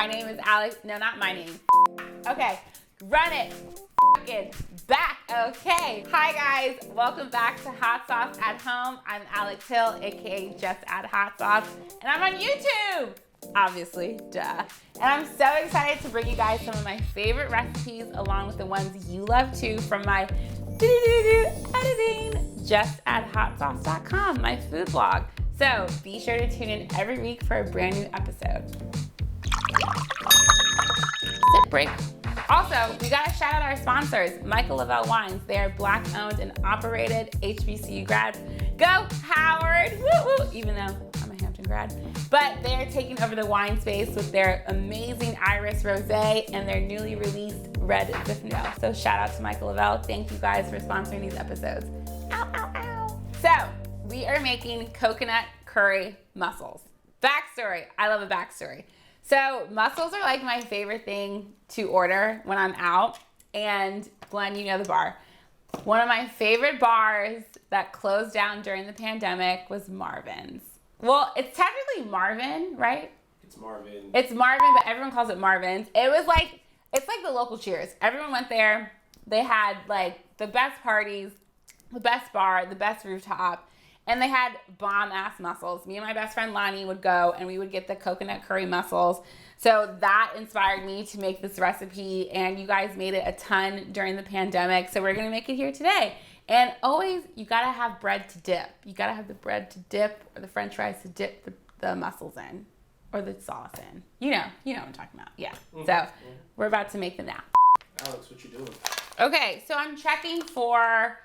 My name is Alex. No, not my name. Okay, run it. F***ing back. Okay. Hi guys, welcome back to Hot Sauce at Home. I'm Alex Hill, aka Just Add Hot Sauce, and I'm on YouTube. Obviously, duh. And I'm so excited to bring you guys some of my favorite recipes along with the ones you love too from my editing, justaddhotsauce.com, my food blog. So be sure to tune in every week for a brand new episode. Sip break. Also, we gotta shout out our sponsors, Michael Lavelle Wines. They are Black owned and operated, HBCU grads. Go Howard, woo woo, even though I'm a Hampton grad. But they are taking over the wine space with their amazing Iris Rosé and their newly released Red Zinfandel. So shout out to Michael Lavelle. Thank you guys for sponsoring these episodes. Ow, ow, ow. So we are making coconut curry mussels. Backstory, I love a backstory. So mussels are like my favorite thing to order when I'm out. And Glenn, you know the bar. One of my favorite bars that closed down during the pandemic was Marvin's. Well, it's technically Marvin, right? It's Marvin. It's Marvin, but everyone calls it Marvin's. It's like the local Cheers. Everyone went there. They had like the best parties, the best bar, the best rooftop. And they had bomb-ass mussels. Me and my best friend Lonnie would go and we would get the coconut curry mussels. So that inspired me to make this recipe, and you guys made it a ton during the pandemic. So we're gonna make it here today. And always, you gotta have bread to dip. You gotta have the bread to dip or the french fries to dip the mussels in or the sauce in. You know what I'm talking about, yeah. So we're about to make them now. Alex, what you doing? Okay, so I'm checking for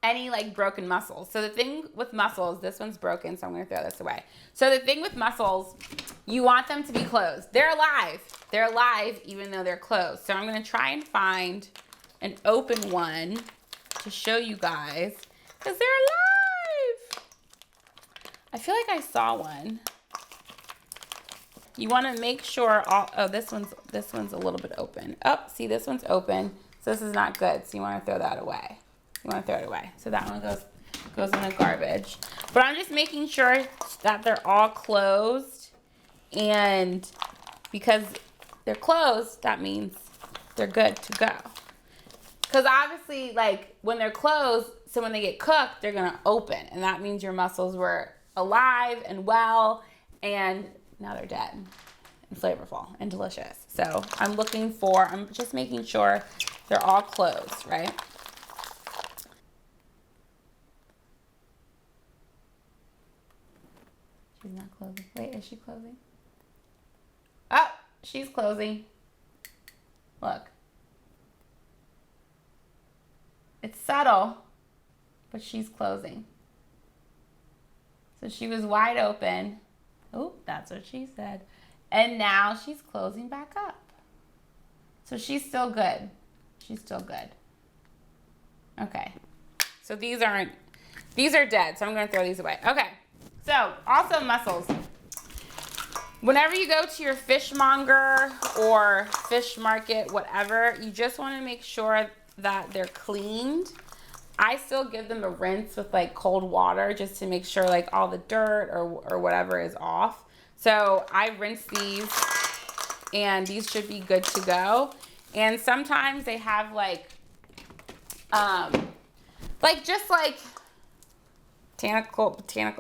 any like broken mussels. So the thing with mussels, this one's broken, so I'm gonna throw this away. So the thing with mussels, you want them to be closed. They're alive. They're alive even though they're closed. So I'm gonna try and find an open one to show you guys because they're alive. I feel like I saw one. You wanna make sure this one's a little bit open. Oh, see, this one's open. So this is not good. So you wanna throw that away. You want to throw it away. So that one goes in the garbage. But I'm just making sure that they're all closed. And because they're closed, that means they're good to go. Because obviously, like, when they're closed, so when they get cooked, they're going to open. And that means your mussels were alive and well. And now they're dead and flavorful and delicious. So I'm just making sure they're all closed, right? She's not closing. Wait, is she closing? Oh, she's closing. Look. It's subtle, but she's closing. So she was wide open. Oh, that's what she said. And now she's closing back up. So she's still good. She's still good. Okay. So these are dead, so I'm going to throw these away. Okay. So, also mussels. Whenever you go to your fishmonger or fish market, whatever, you just want to make sure that they're cleaned. I still give them a rinse with like cold water just to make sure like all the dirt or whatever is off. So I rinse these and these should be good to go. And sometimes they have like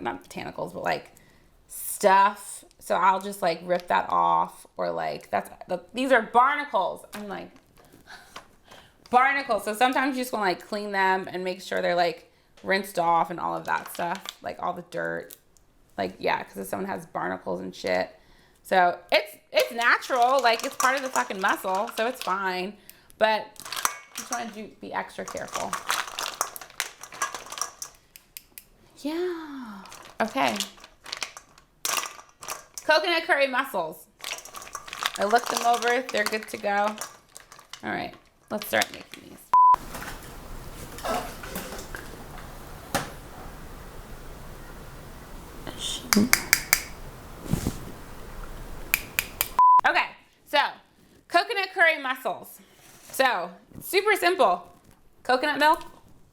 not botanicals, but like stuff. So I'll just like rip that off, or like these are barnacles. I'm like barnacles. So sometimes you just want to like clean them and make sure they're like rinsed off and all of that stuff, like all the dirt. Like, yeah, because if someone has barnacles and shit. So it's natural, like it's part of the fucking mussel, so it's fine. But just want to be extra careful. Yeah. Okay. Coconut curry mussels. I looked them over. They're good to go. All right. Let's start making these. Okay. So, coconut curry mussels. So, super simple. Coconut milk.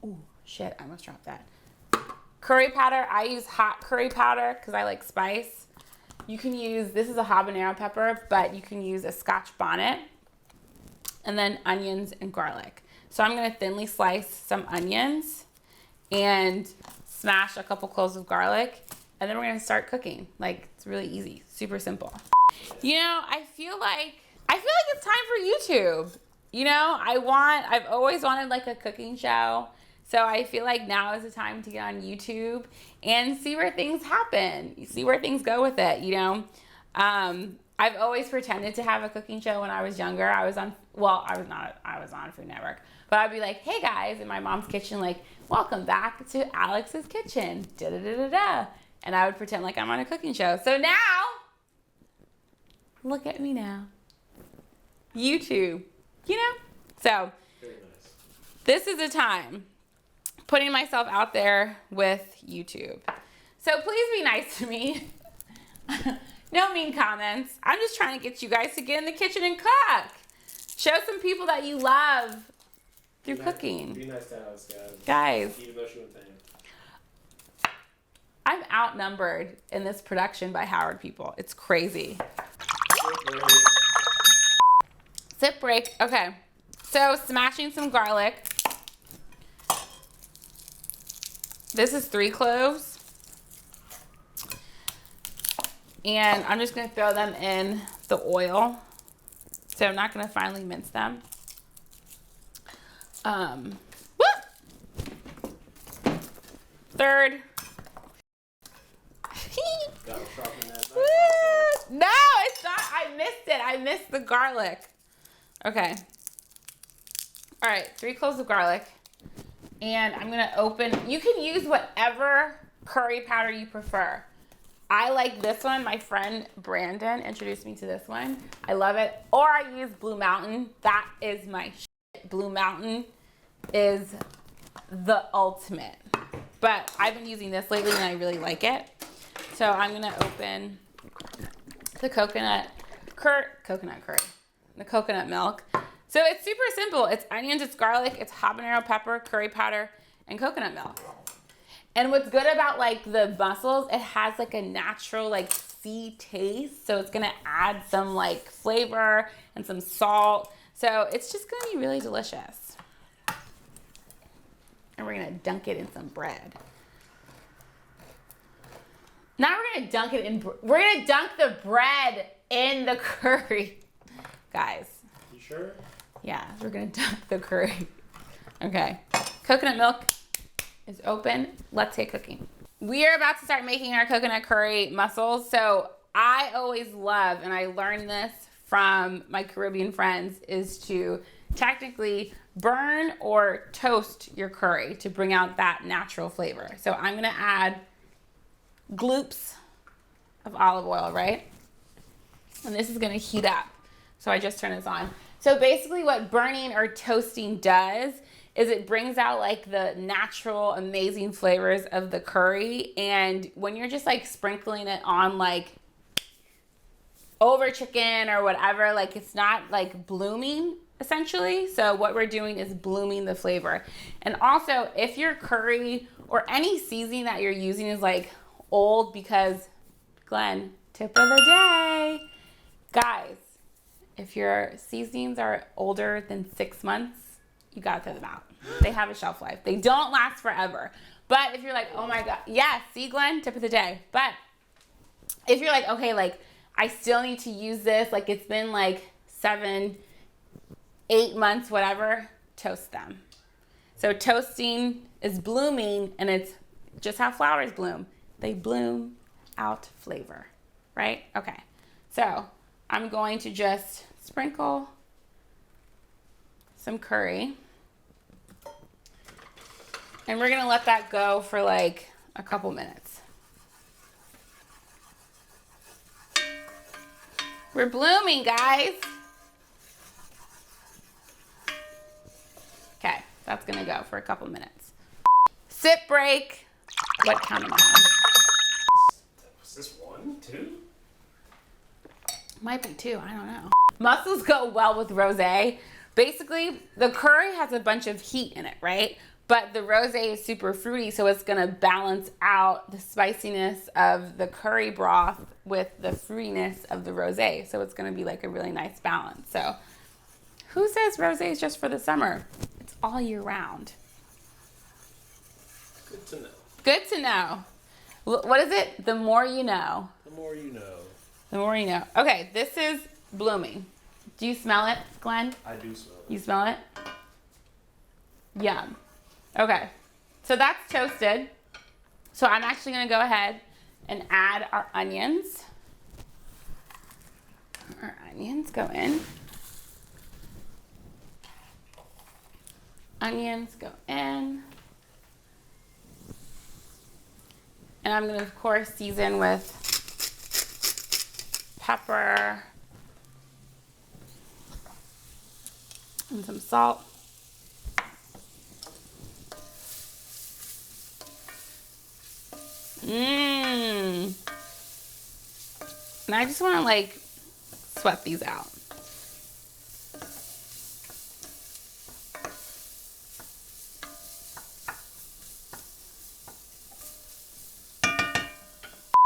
Ooh, shit. I almost dropped that. Curry powder. I use hot curry powder because I like spice. You can use, this is a habanero pepper, but you can use a Scotch bonnet, and then onions and garlic. So I'm gonna thinly slice some onions and smash a couple cloves of garlic, and then we're gonna start cooking. Like, it's really easy, super simple. You know, I feel like it's time for YouTube. You know, I've always wanted like a cooking show. So I feel like now is the time to get on YouTube and see where things happen. You see where things go with it, you know? I've always pretended to have a cooking show when I was younger. I was on Food Network. But I'd be like, hey guys, in my mom's kitchen, like, welcome back to Alex's kitchen, da-da-da-da-da. And I would pretend like I'm on a cooking show. So now, look at me now. YouTube, you know? So, Very nice. this is a time putting myself out there with YouTube. So please be nice to me. No mean comments. I'm just trying to get you guys to get in the kitchen and cook. Show some people that you love through cooking. Be nice to Alex, Guys. Even though she went to him. I'm outnumbered in this production by Howard people. It's crazy. Sip break. Okay. So smashing some garlic. This is 3 cloves. And I'm just going to throw them in the oil. So I'm not going to finely mince them. Third. No, it's not. I missed it. I missed the garlic. Okay. All right, 3 cloves of garlic. And I'm going to open. You can use whatever curry powder you prefer. I like this one. My friend Brandon introduced me to this one. I love it. Or I use Blue Mountain. That is my shit. Blue Mountain is the ultimate. But I've been using this lately and I really like it. So I'm going to open the coconut curry, the coconut milk. So it's super simple. It's onions, it's garlic, it's habanero pepper, curry powder, and coconut milk. And what's good about like the mussels, it has like a natural like sea taste. So it's gonna add some like flavor and some salt. So it's just gonna be really delicious. And we're gonna dunk it in some bread. Now we're gonna dunk it in, we're gonna dunk the bread in the curry. Guys. You sure? Yeah, we're gonna dunk the curry. Okay, coconut milk is open. Let's get cooking. We are about to start making our coconut curry mussels. So I always love, and I learned this from my Caribbean friends, is to technically burn or toast your curry to bring out that natural flavor. So I'm gonna add gloops of olive oil, right? And this is gonna heat up. So I just turned this on. So basically what burning or toasting does is it brings out like the natural, amazing flavors of the curry. And when you're just like sprinkling it on like over chicken or whatever, like it's not like blooming essentially. So what we're doing is blooming the flavor. And also if your curry or any seasoning that you're using is like old, because Glenn, tip of the day, guys, if your seasonings are older than 6 months, you gotta throw them out. They have a shelf life. They don't last forever. But if you're like, oh my God, yeah, see Glenn, tip of the day. But if you're like, okay, like I still need to use this, like it's been like 7, 8 months, whatever, toast them. So toasting is blooming, and it's just how flowers bloom. They bloom out flavor, right? Okay, so I'm going to just sprinkle some curry. And we're gonna let that go for like a couple minutes. We're blooming, guys. Okay, that's gonna go for a couple minutes. Sip break. What count am I on? Was this 1, 2? Might be 2, I don't know. Mussels go well with rosé. Basically, the curry has a bunch of heat in it, right? but the rosé is super fruity, so it's gonna balance out the spiciness of the curry broth with the fruitiness of the rosé. So it's gonna be like a really nice balance. So who says rosé is just for the summer? It's all year round. Good to know. Good to know. What is it? The more you know. The more you know. The more you know. Okay, this is blooming. Do you smell it, Glenn? I do smell it. You smell it? Yum. Okay, so that's toasted. So I'm actually gonna go ahead and add our onions. Our onions go in. Onions go in. And I'm gonna, of course, season with pepper and some salt. And I just want to like sweat these out.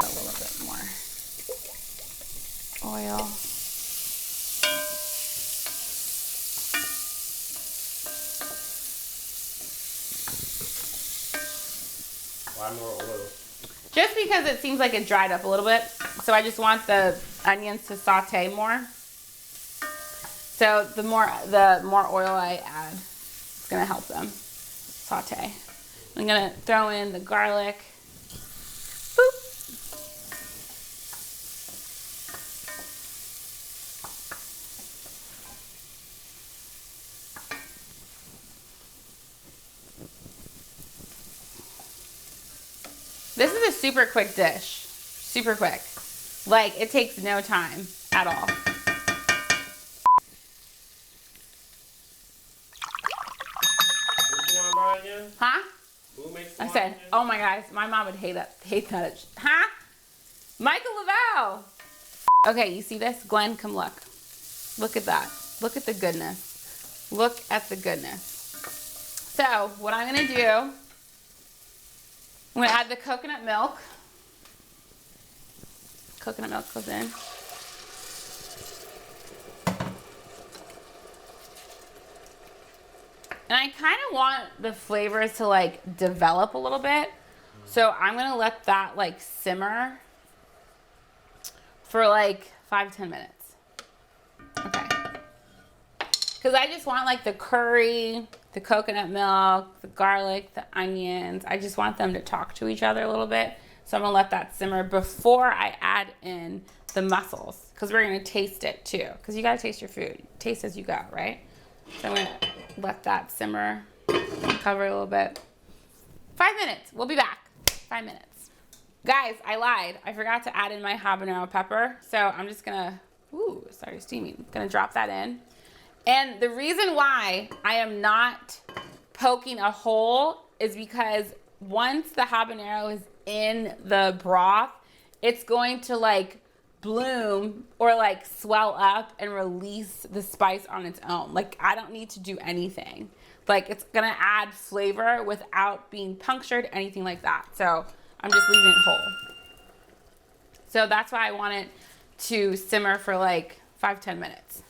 A little bit more oil. Why more oil? Just because it seems like it dried up a little bit. So I just want the onions to saute more. So the more oil I add, it's gonna help them saute. I'm gonna throw in the garlic. Boop. This is a super quick dish. Super quick. Like, it takes no time at all. Who's the one buying again? Huh? Who makes the I wine said, again? oh my gosh, my mom would hate that. Huh? Michael Lavelle. Okay, you see this? Glenn, come look. Look at that. Look at the goodness. Look at the goodness. So, what I'm gonna do, I'm gonna add the coconut milk. Coconut milk goes in. And I kind of want the flavors to like develop a little bit. So I'm gonna let that like simmer for like 5-10 minutes. Okay. Because I just want like the curry, the coconut milk, the garlic, the onions. I just want them to talk to each other a little bit. So I'm gonna let that simmer before I add in the mussels. Because we're gonna taste it too. Because you gotta taste your food. Taste as you go, right? So I'm gonna let that simmer, cover a little bit. 5 minutes, we'll be back. 5 minutes. Guys, I lied. I forgot to add in my habanero pepper. So I'm just gonna, ooh, sorry, steaming. Gonna drop that in. And the reason why I am not poking a hole is because once the habanero is in the broth, it's going to like bloom or like swell up and release the spice on its own. Like I don't need to do anything. Like it's gonna add flavor without being punctured, anything like that. So I'm just leaving it whole. So that's why I want it to simmer for like 5-10 minutes.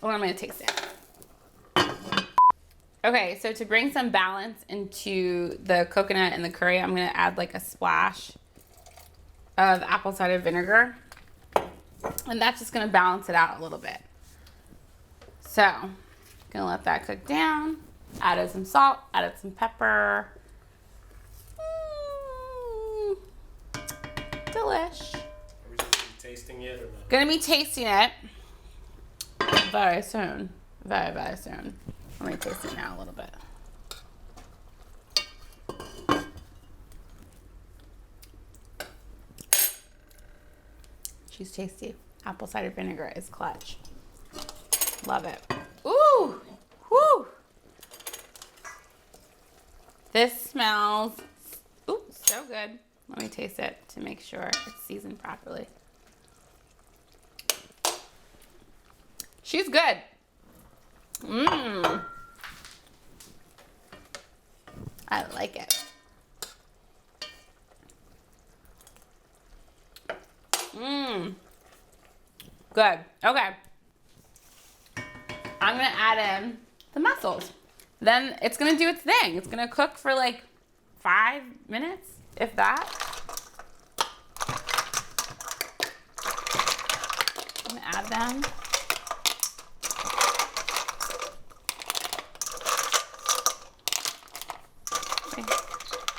Oh, I'm gonna taste it. Okay, so to bring some balance into the coconut and the curry, I'm gonna add like a splash of apple cider vinegar. And that's just gonna balance it out a little bit. So, gonna let that cook down. Added some salt, added some pepper. Delish. Are we supposed to be tasting it or not? Gonna be tasting it very soon. Very, very soon. Let me taste it now a little bit. She's tasty. Apple cider vinegar is clutch. Love it. Ooh! Whoo! This smells, ooh, so good. Let me taste it to make sure it's seasoned properly. She's good. Mmm. I like it. Mmm. Good. Okay. I'm gonna add in the mussels. Then it's gonna do its thing. It's gonna cook for like 5 minutes, if that. I'm gonna add them. Okay.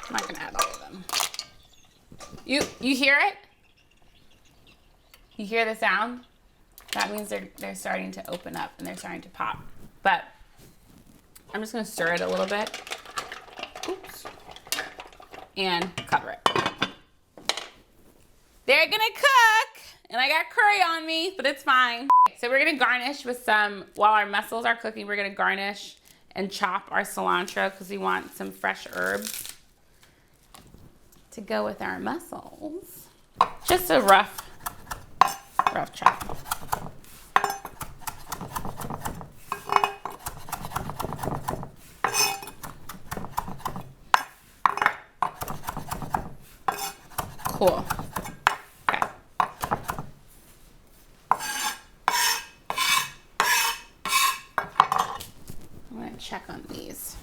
I'm not gonna add all of them. You hear it? You hear the sound? That means they're starting to open up and they're starting to pop. But I'm just gonna stir it a little bit. Oops. And cover it. They're gonna cook, and I got curry on me, but it's fine. So we're gonna garnish with some, while our mussels are cooking, we're gonna garnish and chop our cilantro because we want some fresh herbs to go with our mussels. Just a rough chop. Cool. Okay. I'm gonna check on these.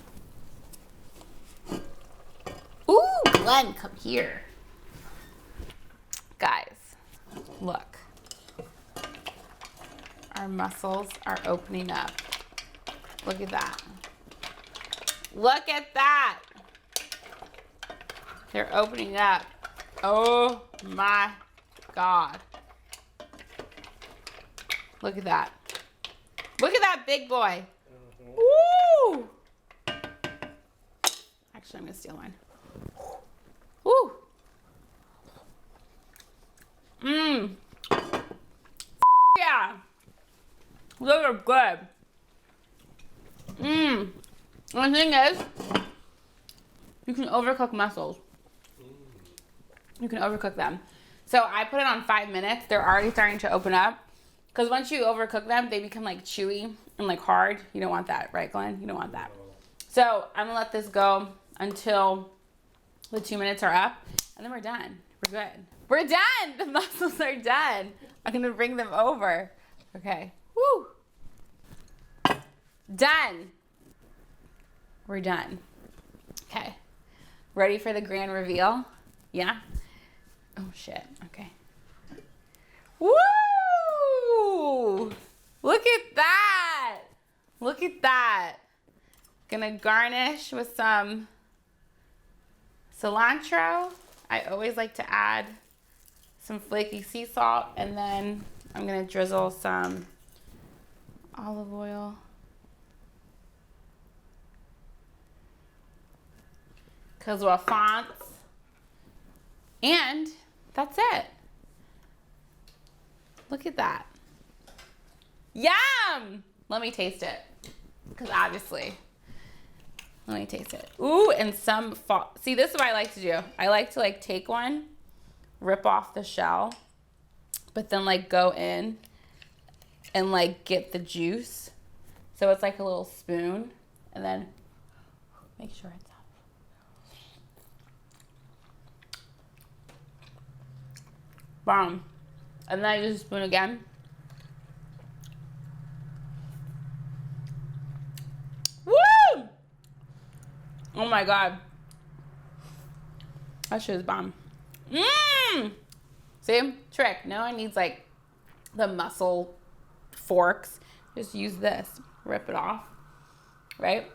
Ooh, Glenn, come here. Guys, look. Our mussels are opening up. Look at that. Look at that. They're opening up. Oh my God. Look at that. Look at that big boy. Woo! Actually, I'm gonna steal mine. Woo! Mmm. Yeah. Those are good. Mmm. And the thing is, you can overcook mussels. You can overcook them. So I put it on 5 minutes. They're already starting to open up. Because once you overcook them, they become like chewy and like hard. You don't want that, right, Glenn? You don't want that. So I'm gonna let this go until the 2 minutes are up, and then we're done. We're good. We're done. The mussels are done. I'm gonna bring them over. Okay. Woo. Done. We're done. Okay. Ready for the grand reveal? Yeah? Oh shit. Okay. Woo! Look at that. Look at that. Gonna garnish with some cilantro. I always like to add some flaky sea salt, and then I'm gonna drizzle some olive oil. Cause we're fonts. And that's it. Look at that. Yum! Let me taste it. Because obviously, let me taste it. Ooh, and some fall. See, this is what I like to do. I like to like take one, rip off the shell, but then like go in and like get the juice. So it's like a little spoon, and then make sure it's up. Bomb. And then I use a spoon again. Woo! Oh my God. That shit is bomb. Mmm! See? Trick. No one needs like the mussel forks. Just use this. Rip it off. Right?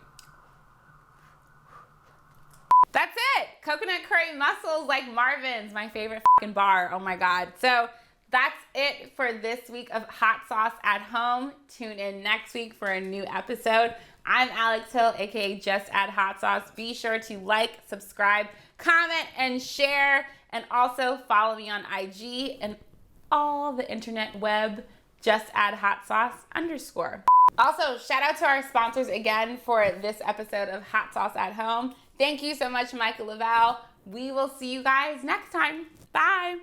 That's it. Coconut curry mussels like Marvin's, my favorite fucking bar. Oh my God. So that's it for this week of Hot Sauce at Home. Tune in next week for a new episode. I'm Alex Hill, aka Just Add Hot Sauce. Be sure to like, subscribe, comment, and share. And also follow me on IG and all the internet web, Just Add Hot Sauce _. Also, shout out to our sponsors again for this episode of Hot Sauce at Home. Thank you so much, Michael Lavelle. We will see you guys next time. Bye.